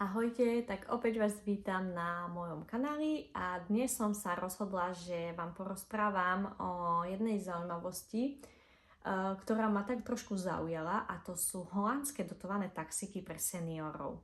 Ahojte, tak opäť vás vítam na mojom kanáli a dnes som sa rozhodla, že vám porozprávam o jednej zaujímavosti, ktorá ma tak trošku zaujala, a to sú holandské dotované taxíky pre seniorov.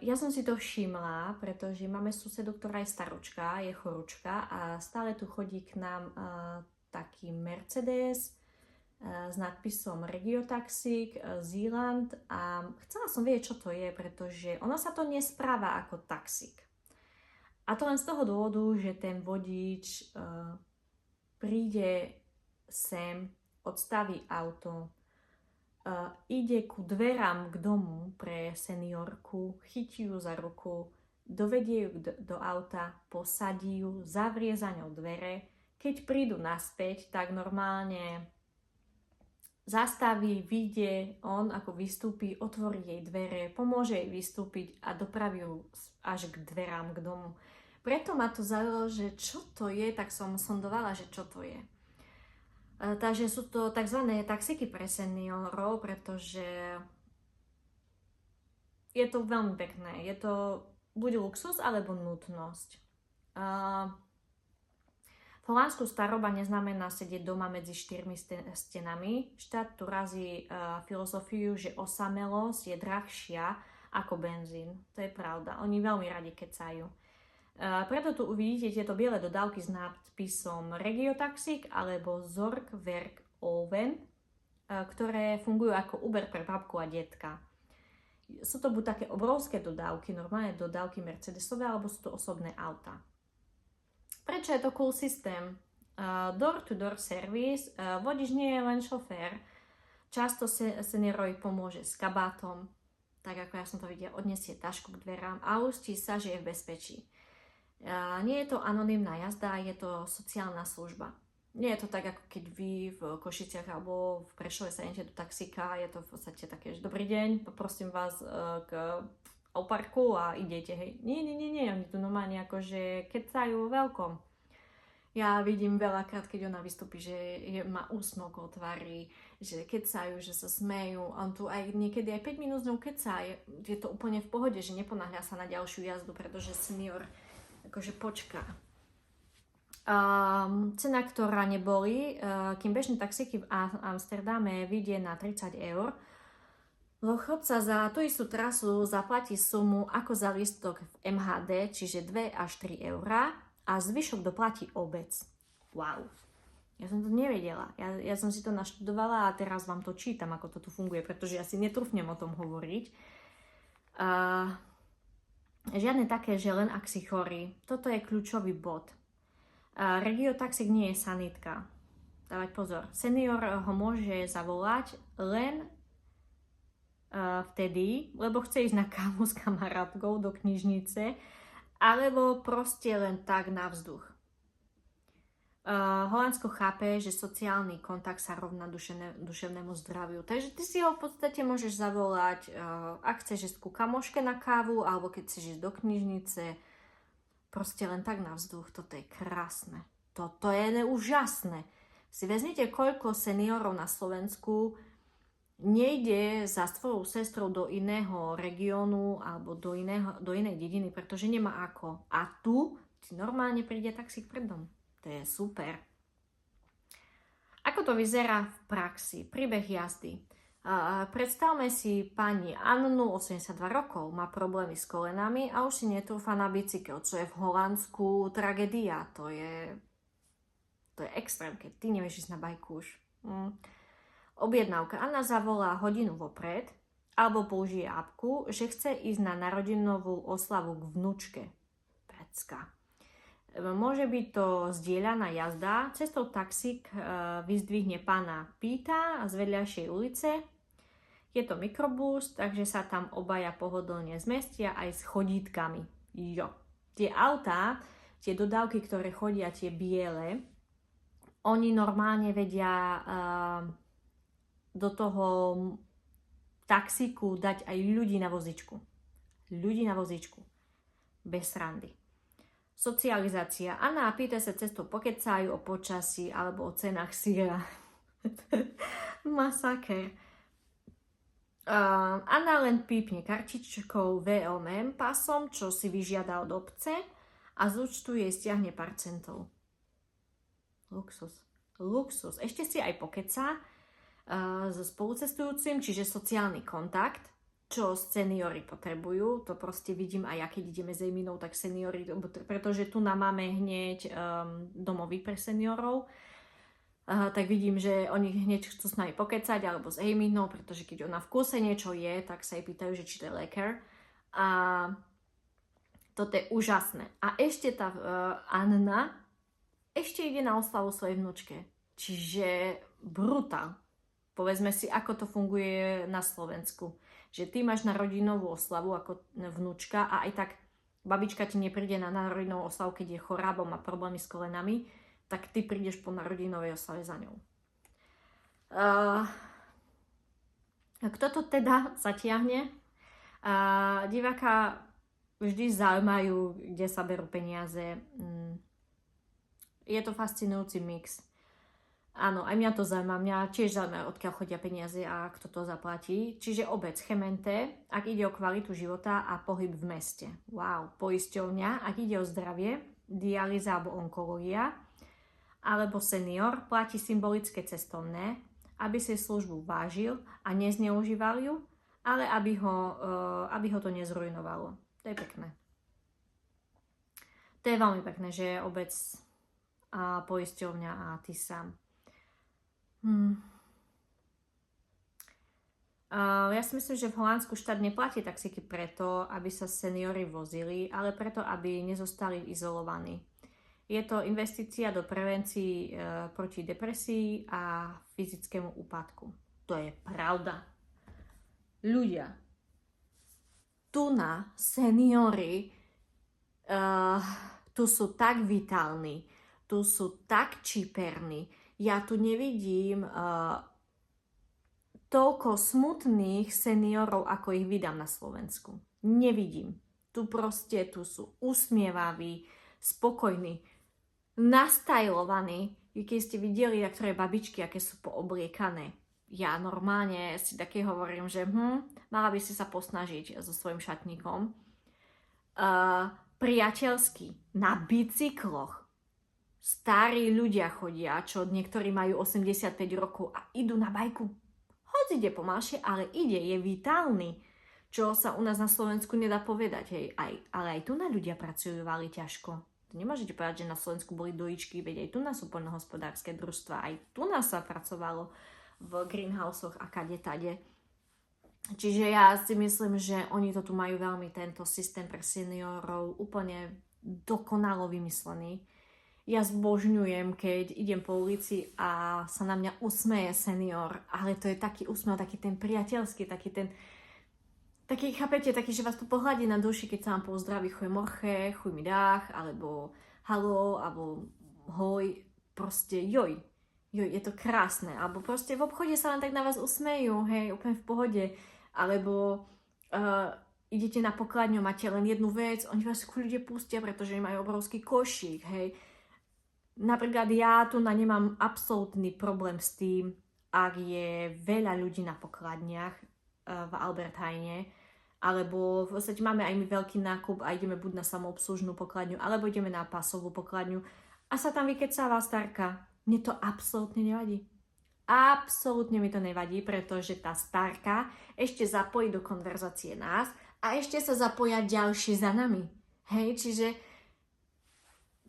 Ja som si to všimla, pretože máme susedu, ktorá je staručka, je chorúčka a stále tu chodí k nám taký Mercedes s nadpisom Regiotaxík Zeeland a chcela som vedieť, čo to je, pretože ono sa to nespráva ako taxík. A to len z toho dôvodu, že ten vodič príde sem, odstaví auto, ide ku dverám k domu pre seniorku, chytí ju za ruku, dovedie ju do auta, posadí ju, zavrie za ňou dvere. Keď prídu naspäť, tak normálne zastaví, vyjde on, ako vystúpi, otvorí jej dvere, pomôže jej vystúpiť a dopraví ju až k dverám, k domu. Preto ma to zaujalo, že čo to je, tak som sondovala, že čo to je. Takže sú to tzv. Taxíky pre seniorov, pretože je to veľmi pekné. Je to buď luxus, alebo nutnosť. V Holandsku staroba neznamená sedieť doma medzi štyrmi stenami. Štát tu razí filozofiu, že osamelosť je drahšia ako benzín. To je pravda. Oni veľmi radi kecajú. Preto tu uvidíte tieto biele dodávky s nápisom Regiotaxík alebo Zorgwerk Oven, ktoré fungujú ako Uber pre babku a detka. Sú to buď také obrovské dodávky, normálne dodávky Mercedesové, alebo sú to osobné auta. Prečo je to cool systém? Door-to-door service, vodič nie je len šofér. Často seniorovi pomôže s kabátom, tak ako ja som to videla, odniesie tašku k dverám a ustí sa, že je v bezpečí. Nie je to anonymná jazda, je to sociálna služba. Nie je to tak, ako keď vy v Košiciach alebo v Prešove sa idete do taxíka, je to v podstate také, že dobrý deň, poprosím vás k parku a idete, hej. Nie, oni tu normálne akože kecajú veľkom. Ja vidím veľakrát, keď ona vystúpi, že má úsmok o tvári, že kecajú, že sa smejú. On tu aj niekedy aj 5 minút s ňou kecá. Je to úplne v pohode, že neponáhľa sa na ďalšiu jazdu, pretože senior akože počká. Cena, ktorá neboli, kým bežné taxíky v Amsterdame vyjde na 30 €, dôchodca za tú istú trasu zaplatí sumu ako za lístok v MHD, čiže 2 až 3 € a zvyšok doplatí obec. Wow, ja som to nevedela. Ja som si to naštudovala a teraz vám to čítam, ako to tu funguje, pretože ja si netrúfnem o tom hovoriť. Žiadne také, že len ak si chorý. Toto je kľúčový bod. Regiotaxík nie je sanitka. Dávať pozor. Senior ho môže zavolať len vtedy, lebo chce ísť na kávu s kamarátkou do knižnice, alebo proste len tak na vzduch. Holandsko chápe, že sociálny kontakt sa rovná duševnému zdraviu. Takže ty si ho v podstate môžeš zavolať, ak chceš ísť ku kamoške na kávu, alebo keď chceš ísť do knižnice, proste len tak na vzduch. Toto je krásne. Toto je úžasné. Si vezmite, koľko seniorov na Slovensku nejde za svojou sestrou do iného regiónu alebo do inej dediny, pretože nemá ako. A tu ti normálne príde taxík pred dom. To je super. Ako to vyzerá v praxi? Príbeh jazdy. Predstavme si pani Annu, 82 rokov, má problémy s kolenami a už si netrúfa na bicykel, čo je v Holandsku tragédia. To je extrém, keď ty nevieš ísť na bajku už. Objednávka. Anna zavolá hodinu vopred alebo použije apku, že chce ísť na narodinovú oslavu k vnučke. Pecka. Môže byť to zdieľaná jazda. Cestou taxík vyzdvihne pána Píta z vedľajšej ulice. Je to mikrobus, takže sa tam obaja pohodlne zmestia aj s chodítkami. Jo. Tie autá, tie dodávky, ktoré chodia, tie biele, oni normálne vedia do toho taxíku dať aj ľudí na vozičku. Bez srandy. Socializácia. Anna a Peter sa cestou pokecajú o počasí alebo o cenách syra. Masaker. Anna len pípne kartičkou VLM pasom, čo si vyžiada od obce a z účtu jej stiahne pár centov. Luxus. Luxus. Ešte si aj pokecá so spolucestujúcim, čiže sociálny kontakt, čo seniori potrebujú. To proste vidím aj ja, keď ideme s Eminou, tak seniori, pretože tu máme hneď domovy pre seniorov, tak vidím, že oni hneď chcú s nami pokecať, alebo s Eminou, pretože keď ona v kúse niečo je, tak sa jej pýtajú, že či to je lekár. A toto je úžasné. A ešte tá Anna ešte ide na oslavu svojej vnúčke. Čiže brutál. Povedzme si, ako to funguje na Slovensku. Že ty máš narodinovú oslavu ako vnúčka a aj tak babička ti nepríde na narodinovú oslavu, keď je chorá, alebo má problémy s kolenami, tak ty prídeš po narodinovej oslave za ňou. Kto to teda zatiahne? Diváka vždy zaujímajú, kde sa berú peniaze. Je to fascinujúci mix. Áno, aj mňa to zaujíma. Mňa tiež zaujíma, odkiaľ chodia peniaze a kto to zaplatí. Čiže obec Chemente, ak ide o kvalitu života a pohyb v meste. Wow, poisťovňa, ak ide o zdravie, dialýza alebo onkológia, alebo senior, platí symbolické cestovné, aby si službu vážil a nezneužíval ju, ale aby ho to nezrujnovalo. To je pekné. To je veľmi pekné, že je obec a poisťovňa a ty sám. Ja si myslím, že v Holandsku štát neplatí taxíky preto, aby sa seniori vozili, ale preto, aby nezostali izolovaní. Je to investícia do prevencií proti depresii a fyzickému úpadku. To je pravda. Ľudia, tu na seniori tu sú tak vitálni, tu sú tak čiperní. Ja tu nevidím toľko smutných seniorov, ako ich vydám na Slovensku. Nevidím. Tu sú usmievaví, spokojní, nastajlovaní. Keď ste videli, ktoré babičky, aké sú poobliekané. Ja normálne si také hovorím, že mala by si sa posnažiť so svojím šatníkom. Priateľsky, na bicykloch. Starí ľudia chodia, čo niektorí majú 85 rokov a idú na bajku. Hoď ide pomalšie, ale ide, je vitálny. Čo sa u nás na Slovensku nedá povedať. Hej. Ale aj tu na ľudia pracujú veľmi ťažko. To nemôžete povedať, že na Slovensku boli dojičky, veď aj tu nás sú poľnohospodárske družstva, aj tu nás sa pracovalo v greenhousoch a kade-tade. Čiže ja si myslím, že oni to tu majú veľmi, tento systém pre seniorov, úplne dokonalo vymyslený. Ja zbožňujem, keď idem po ulici a sa na mňa usmeje senior, ale to je taký úsmev, taký ten priateľský, taký, chápete, taký, že vás to pohľadí na duši, keď sa vám pozdraví chuj morche, chuj mi dách, alebo halo, alebo hoj, proste joj, je to krásne, alebo proste v obchode sa len tak na vás usmejú, hej, úplne v pohode, alebo idete na pokladňu, máte len jednu vec, oni vás ľudia pustia, pretože majú obrovský košík, hej. Napríklad ja tu nemám absolútny problém s tým, ak je veľa ľudí na pokladniach v Albertheine, alebo v podstate máme aj my veľký nákup a ideme buď na samoobslužnú pokladňu, alebo ideme na pasovú pokladňu a sa tam vykecáva starka. Mne to absolútne nevadí. Absolútne mi to nevadí, pretože tá starka ešte zapojí do konverzácie nás a ešte sa zapoja ďalší za nami. Hej,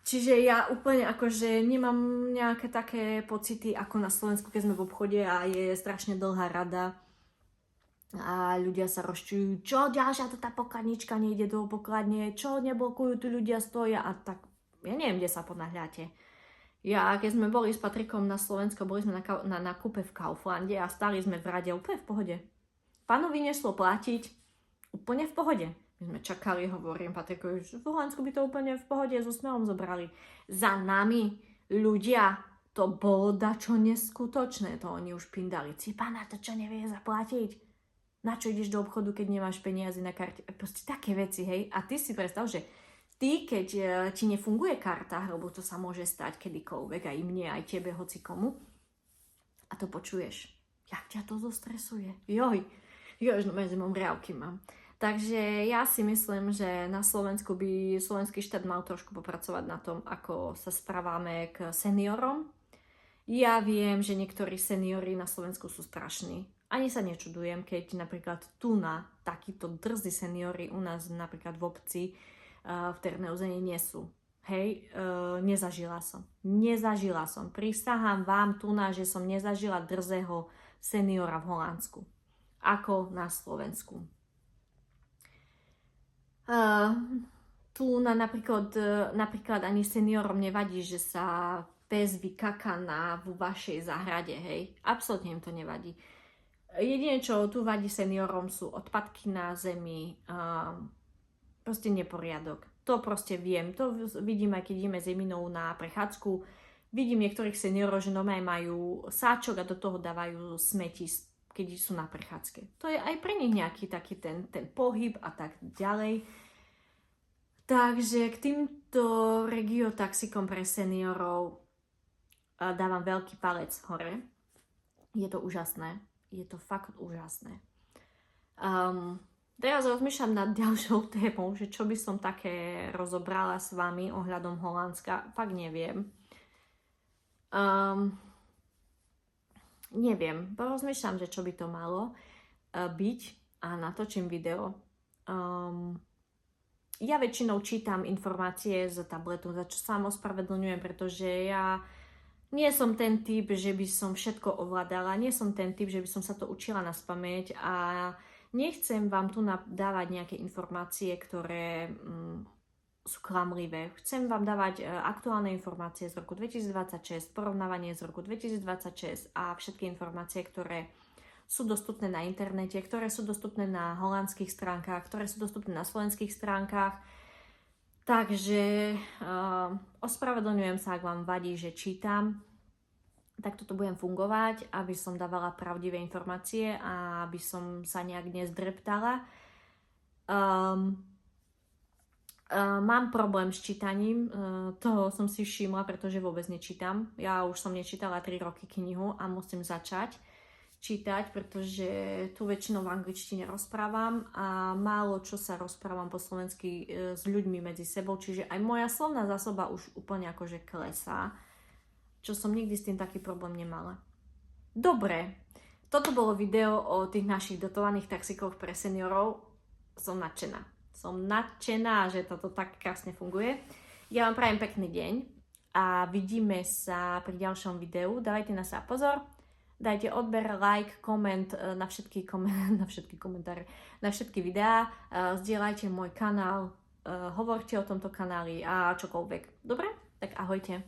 čiže ja úplne akože nemám nejaké také pocity ako na Slovensku, keď sme v obchode a je strašne dlhá rada a ľudia sa rozčujú, čo ďalšia tá pokladnička nejde do pokladne, čo neblokujú, tu ľudia stoja a tak, ja neviem, kde sa ponáhľate. Ja, keď sme boli s Patrikom na Slovensku, boli sme na nákupe v Kauflande a stáli sme v rade úplne v pohode. Pánovi nešlo platiť, úplne v pohode. My sme čakali, hovorím Patrikovi, že v Holandsku by to úplne v pohode s úsmevom zobrali. Za nami ľudia, to bolo dačo neskutočné, to oni už pindali. Pána, to čo nevie zaplatiť? Na čo ideš do obchodu, keď nemáš peniaze na karte? Proste také veci, hej. A ty si predstav, že ty, keď ti nefunguje karta, lebo to sa môže stať kedykoľvek, aj mne, aj tebe, hoci komu, a to počuješ, jak ťa to zostresuje. Joj, Jož, no medzi riavky mám. Takže ja si myslím, že na Slovensku by slovenský štát mal trošku popracovať na tom, ako sa správame k seniorom. Ja viem, že niektorí seniori na Slovensku sú strašní. Ani sa nečudujem, keď napríklad tu na takíto drzí seniori u nás napríklad v obci v Terneuze nie sú. Hej, nezažila som. Nezažila som. Prisahám vám tu na, že som nezažila drzého seniora v Holandsku. Ako na Slovensku. Tu na napríklad ani seniorom nevadí, že sa pes vykaká vo vašej záhrade, hej. Absolútne im to nevadí. Jedine, čo tu vadí seniorom, sú odpadky na zemi, proste neporiadok. To proste viem, to vidím aj keď ideme s Eminou na prechádzku. Vidím niektorých seniorov, že normálne majú sáčok a do toho dávajú smeti, keď sú na prechádzke. To je aj pre nich nejaký taký ten pohyb a tak ďalej. Takže k týmto regiotaxikom pre seniorov dávam veľký palec hore. Je to úžasné. Je to fakt úžasné. Teraz rozmýšľam nad ďalšou témou, že čo by som také rozobrala s vami ohľadom Holandska. Fakt neviem. Neviem. Porozmýšľam, že čo by to malo byť a natočím video. Ja väčšinou čítam informácie z tabletu, za čo sa vám ospravedlňujem, pretože ja nie som ten typ, že by som všetko ovládala, nie som ten typ, že by som sa to učila naspamäť a nechcem vám tu dávať nejaké informácie, ktoré sú klamlivé. Chcem vám dávať aktuálne informácie z roku 2026, porovnávanie z roku 2026 a všetky informácie, ktoré sú dostupné na internete, ktoré sú dostupné na holandských stránkach, ktoré sú dostupné na slovenských stránkach. Takže ospravedlňujem sa, ak vám vadí, že čítam. Tak toto budem fungovať, aby som dávala pravdivé informácie a aby som sa nejak nezdreptala. Mám problém s čítaním, toho som si všimla, pretože vôbec nečítam. Ja už som nečítala 3 roky knihu a musím začať čítať, pretože tu väčšinou v angličtine rozprávam a málo čo sa rozprávam po slovensky s ľuďmi medzi sebou, čiže aj moja slovná zásoba už úplne akože klesá, čo som nikdy s tým taký problém nemala. Dobre, toto bolo video o tých našich dotovaných taxíkoch pre seniorov. Som nadšená. Som nadšená, že toto tak krásne funguje. Ja vám prajem pekný deň a vidíme sa pri ďalšom videu. Dávajte na sa pozor. Dajte odber, like, koment na všetky komentáre, na všetky videá. Zdieľajte môj kanál, hovorte o tomto kanáli a čokoľvek. Dobre? Tak ahojte.